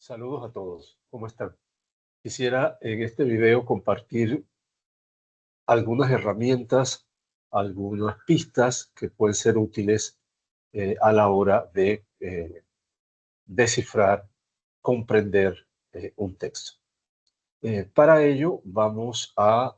Saludos a todos, ¿cómo están? Quisiera en este video compartir algunas herramientas, algunas pistas que pueden ser útiles a la hora de descifrar, comprender un texto. Para ello vamos a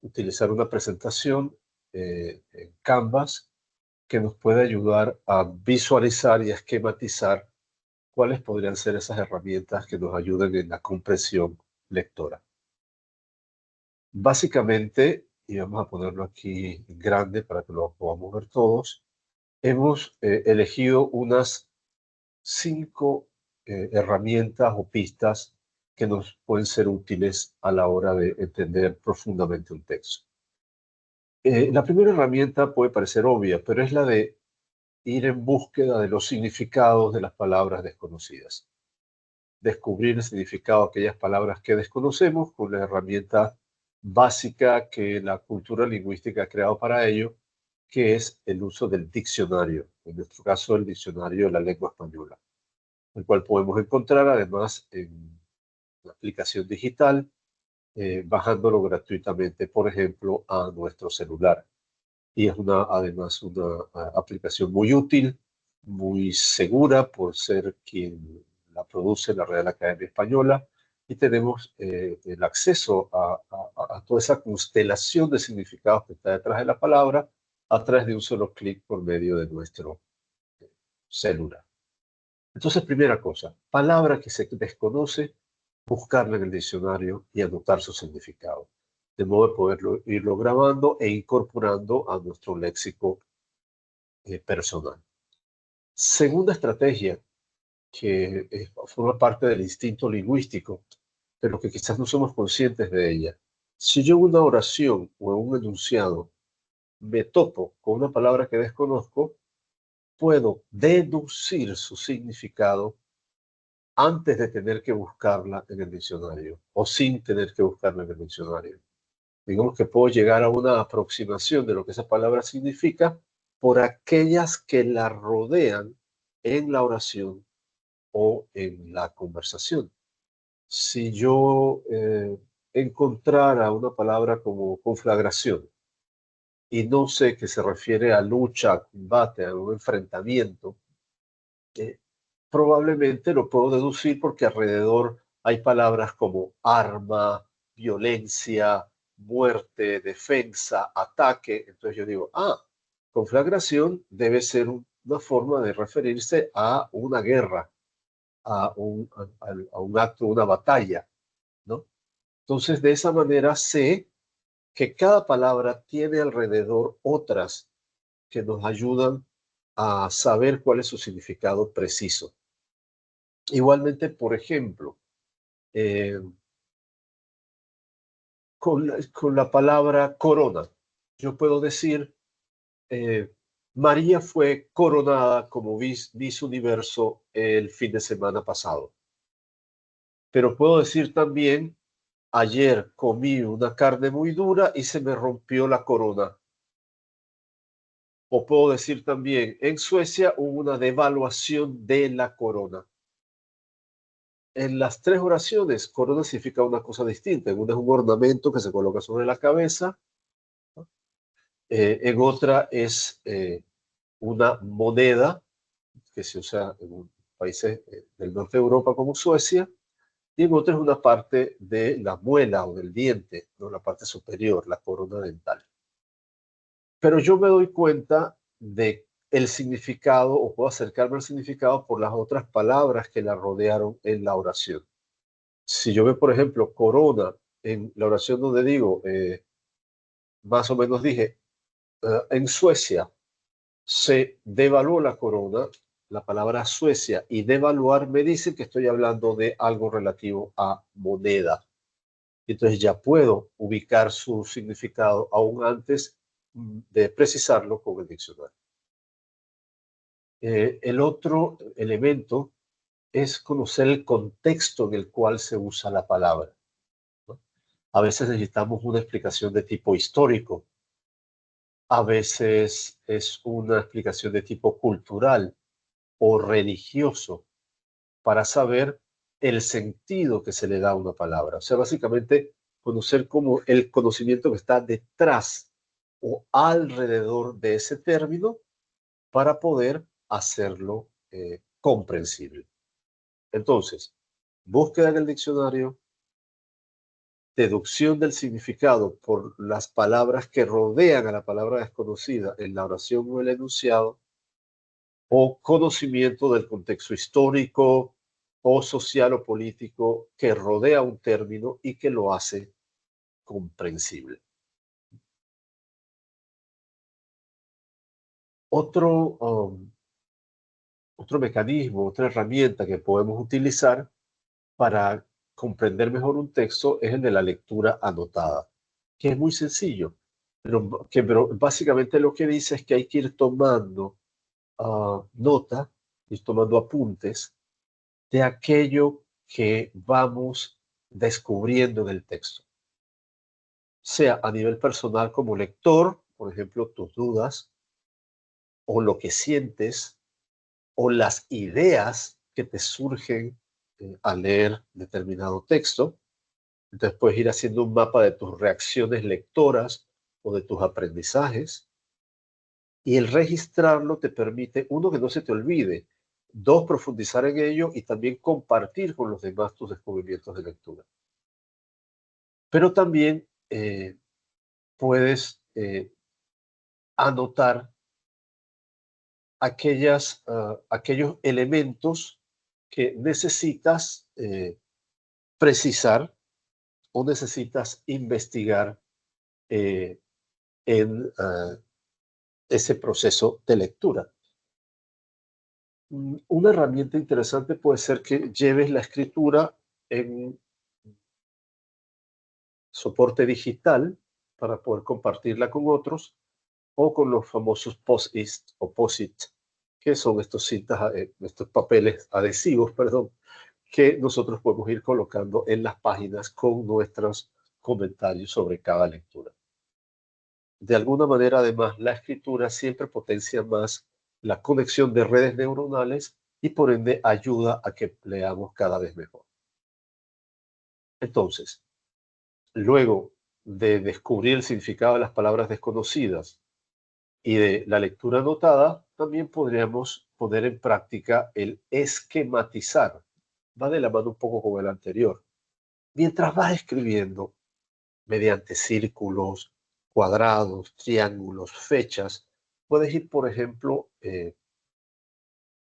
utilizar una presentación en Canvas que nos puede ayudar a visualizar y a esquematizar cuáles podrían ser esas herramientas que nos ayuden en la comprensión lectora. Básicamente, y vamos a ponerlo aquí en grande para que lo podamos ver todos, hemos elegido unas 5 herramientas o pistas que nos pueden ser útiles a la hora de entender profundamente un texto. La primera herramienta puede parecer obvia, pero es la de ir en búsqueda de los significados de las palabras desconocidas. Descubrir el significado de aquellas palabras que desconocemos con la herramienta básica que la cultura lingüística ha creado para ello, que es el uso del diccionario, en nuestro caso el diccionario de la lengua española, el cual podemos encontrar además en la aplicación digital, bajándolo gratuitamente, por ejemplo, a nuestro celular. Y es además una aplicación muy útil, muy segura por ser quien la produce, la Real Academia Española, y tenemos el acceso a toda esa constelación de significados que está detrás de la palabra a través de un solo clic por medio de nuestro celular. Entonces, primera cosa, palabra que se desconoce, buscarla en el diccionario y anotar su significado, de modo de poderlo irlo grabando e incorporando a nuestro léxico personal. Segunda estrategia, que forma parte del instinto lingüístico, pero que quizás no somos conscientes de ella. Si yo en una oración o en un enunciado me topo con una palabra que desconozco, puedo deducir su significado antes de tener que buscarla en el diccionario o sin tener que buscarla en el diccionario. Digamos que puedo llegar a una aproximación de lo que esa palabra significa por aquellas que la rodean en la oración o en la conversación. Si yo encontrara una palabra como conflagración y no sé que se refiere a lucha, a combate, a un enfrentamiento, eh, probablemente lo puedo deducir porque alrededor hay palabras como arma, violencia, muerte, defensa, ataque. Entonces yo digo, conflagración debe ser una forma de referirse a una guerra, a un acto, una batalla, ¿no? Entonces, de esa manera sé que cada palabra tiene alrededor otras que nos ayudan a saber cuál es su significado preciso. Igualmente, por ejemplo, eh, con la palabra corona, yo puedo decir, eh, María fue coronada como Miss Universo el fin de semana pasado. Pero puedo decir también, ayer comí una carne muy dura y se me rompió la corona. O puedo decir también, en Suecia hubo una devaluación de la corona. En las 3 oraciones, corona significa una cosa distinta. En una es un ornamento que se coloca sobre la cabeza. En otra es una moneda que se usa en países del norte de Europa como Suecia. Y en otra es una parte de la muela o del diente, ¿no? La parte superior, la corona dental. Pero yo me doy cuenta de el significado o puedo acercarme al significado por las otras palabras que la rodearon en la oración. Si yo veo, por ejemplo, corona en la oración donde digo, más o menos dije, en Suecia se devaluó la corona, la palabra Suecia y devaluar me dicen que estoy hablando de algo relativo a moneda. Entonces ya puedo ubicar su significado aún antes de precisarlo con el diccionario. El otro elemento es conocer el contexto en el cual se usa la palabra, ¿no? A veces necesitamos una explicación de tipo histórico, a veces es una explicación de tipo cultural o religioso, para saber el sentido que se le da a una palabra. O sea, básicamente conocer como el conocimiento que está detrás o alrededor de ese término para poder hacerlo comprensible. Entonces, búsqueda en el diccionario, deducción del significado por las palabras que rodean a la palabra desconocida en la oración o el enunciado, o conocimiento del contexto histórico o social o político que rodea un término y que lo hace comprensible. Otro, otro mecanismo, otra herramienta que podemos utilizar para comprender mejor un texto es el de la lectura anotada, que es muy sencillo, pero básicamente lo que dice es que hay que ir tomando nota, ir tomando apuntes de aquello que vamos descubriendo en el texto, sea a nivel personal como lector, por ejemplo, tus dudas o lo que sientes o las ideas que te surgen al leer determinado texto. Entonces puedes ir haciendo un mapa de tus reacciones lectoras o de tus aprendizajes, y el registrarlo te permite, uno, que no se te olvide, dos, profundizar en ello y también compartir con los demás tus descubrimientos de lectura. Pero también puedes anotar aquellos elementos que necesitas precisar o necesitas investigar eh, en ese proceso de lectura. Una herramienta interesante puede ser que lleves la escritura en soporte digital para poder compartirla con otros, o con los famosos post-it o post-it, que son estos papeles adhesivos, perdón, que nosotros podemos ir colocando en las páginas con nuestros comentarios sobre cada lectura. De alguna manera, además, la escritura siempre potencia más la conexión de redes neuronales y por ende ayuda a que leamos cada vez mejor. Entonces, luego de descubrir el significado de las palabras desconocidas y de la lectura anotada, también podríamos poner en práctica el esquematizar. Va de la mano un poco con el anterior. Mientras vas escribiendo mediante círculos, cuadrados, triángulos, fechas, puedes ir, por ejemplo,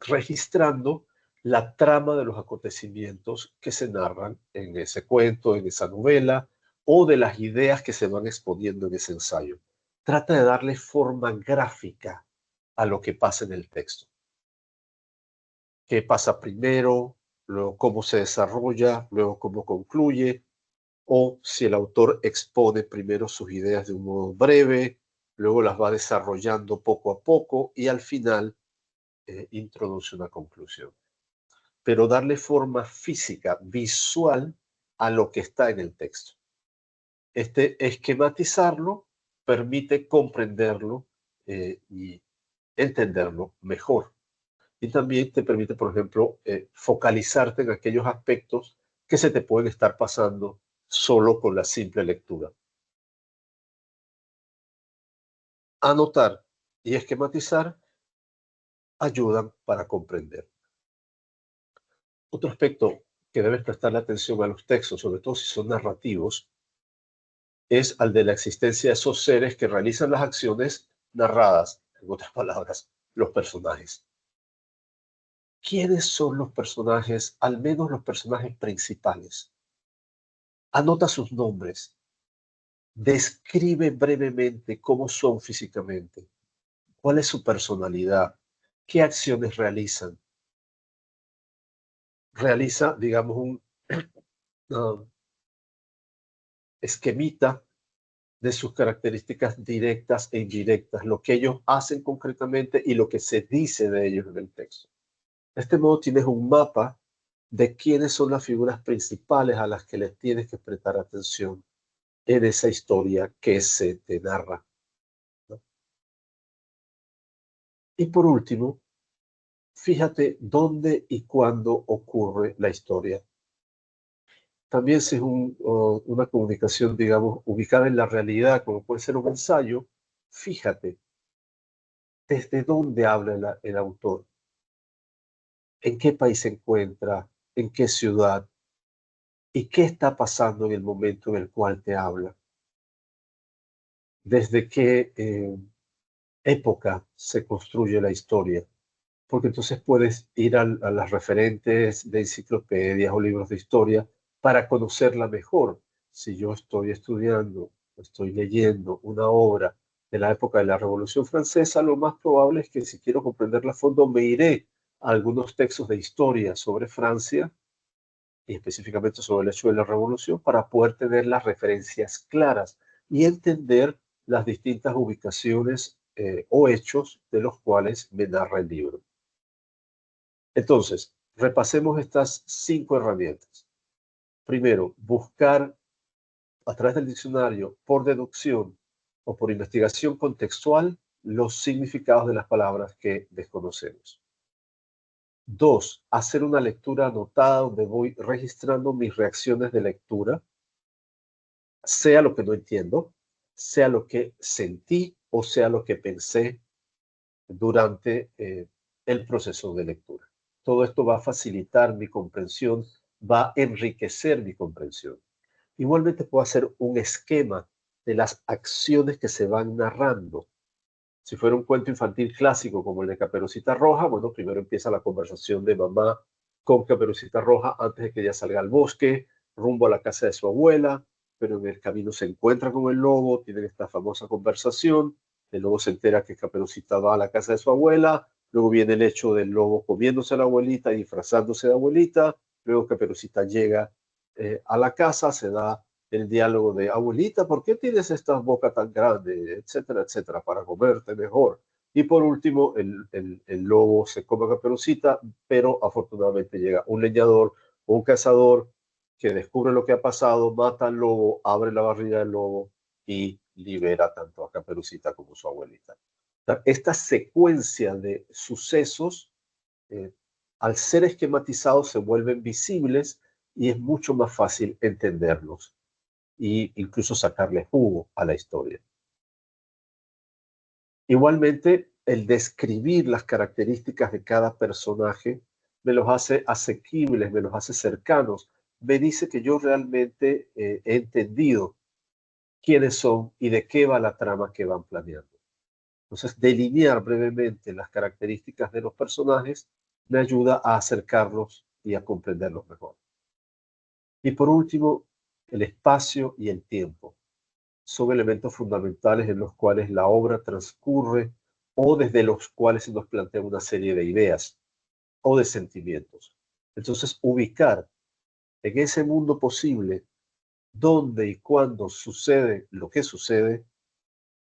registrando la trama de los acontecimientos que se narran en ese cuento, en esa novela, o de las ideas que se van exponiendo en ese ensayo. Trata de darle forma gráfica a lo que pasa en el texto. ¿Qué pasa primero? Luego cómo se desarrolla, luego cómo concluye, o si el autor expone primero sus ideas de un modo breve, luego las va desarrollando poco a poco y al final introduce una conclusión. Pero darle forma física, visual, a lo que está en el texto. Esquematizarlo permite comprenderlo y entenderlo mejor. Y también te permite, por ejemplo, focalizarte en aquellos aspectos que se te pueden estar pasando solo con la simple lectura. Anotar y esquematizar ayudan para comprender. Otro aspecto que debes prestarle atención a los textos, sobre todo si son narrativos, es al de la existencia de esos seres que realizan las acciones narradas, en otras palabras, los personajes. ¿Quiénes son los personajes, al menos los personajes principales? Anota sus nombres, describe brevemente cómo son físicamente, cuál es su personalidad, qué acciones realizan. Realiza, digamos, un esquemita de sus características directas e indirectas, lo que ellos hacen concretamente y lo que se dice de ellos en el texto. De este modo tienes un mapa de quiénes son las figuras principales a las que les tienes que prestar atención en esa historia que se te narra, ¿no? Y por último, fíjate dónde y cuándo ocurre la historia. También si es una comunicación, digamos, ubicada en la realidad, como puede ser un ensayo, fíjate desde dónde habla el autor, en qué país se encuentra, en qué ciudad y qué está pasando en el momento en el cual te habla, desde qué época se construye la historia, porque entonces puedes ir a las referentes de enciclopedias o libros de historia para conocerla mejor. Si yo estoy estudiando, estoy leyendo una obra de la época de la Revolución Francesa, lo más probable es que si quiero comprenderla a fondo me iré a algunos textos de historia sobre Francia y específicamente sobre el hecho de la Revolución para poder tener las referencias claras y entender las distintas ubicaciones o hechos de los cuales me narra el libro. Entonces, repasemos estas 5 herramientas. Primero, buscar a través del diccionario, por deducción o por investigación contextual, los significados de las palabras que desconocemos. 2, hacer una lectura anotada donde voy registrando mis reacciones de lectura, sea lo que no entiendo, sea lo que sentí o sea lo que pensé durante el proceso de lectura. Todo esto va a facilitar mi comprensión, va a enriquecer mi comprensión. Igualmente puedo hacer un esquema de las acciones que se van narrando. Si fuera un cuento infantil clásico como el de Caperucita Roja, bueno, primero empieza la conversación de mamá con Caperucita Roja antes de que ella salga al bosque, rumbo a la casa de su abuela, pero en el camino se encuentra con el lobo, tienen esta famosa conversación, el lobo se entera que Caperucita va a la casa de su abuela, luego viene el hecho del lobo comiéndose a la abuelita y disfrazándose de abuelita, luego Caperucita llega a la casa, se da el diálogo de abuelita, ¿por qué tienes esta boca tan grande? Etcétera, etcétera, para comerte mejor. Y por último, el lobo se come a Caperucita, pero afortunadamente llega un leñador o un cazador que descubre lo que ha pasado, mata al lobo, abre la barriga del lobo y libera tanto a Caperucita como a su abuelita. Esta secuencia de sucesos, eh, al ser esquematizados, se vuelven visibles y es mucho más fácil entenderlos e incluso sacarle jugo a la historia. Igualmente, el describir las características de cada personaje me los hace asequibles, me los hace cercanos, me dice que yo realmente he entendido quiénes son y de qué va la trama que van planeando. Entonces, delinear brevemente las características de los personajes me ayuda a acercarlos y a comprenderlos mejor. Y por último, el espacio y el tiempo son elementos fundamentales en los cuales la obra transcurre o desde los cuales se nos plantea una serie de ideas o de sentimientos. Entonces, ubicar en ese mundo posible dónde y cuándo sucede lo que sucede,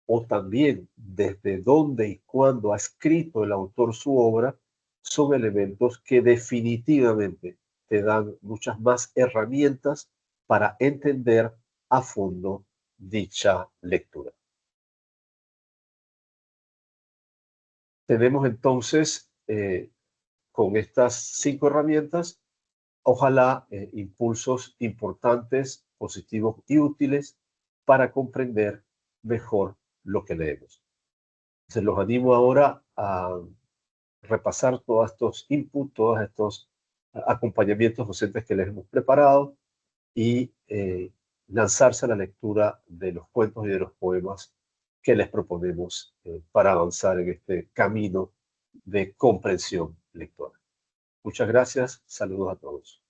o también desde dónde y cuándo ha escrito el autor su obra, son elementos que definitivamente te dan muchas más herramientas para entender a fondo dicha lectura. Tenemos entonces, con estas 5 herramientas, ojalá impulsos importantes, positivos y útiles para comprender mejor lo que leemos. Se los animo ahora a repasar todos estos inputs, todos estos acompañamientos docentes que les hemos preparado y lanzarse a la lectura de los cuentos y de los poemas que les proponemos para avanzar en este camino de comprensión lectora. Muchas gracias, saludos a todos.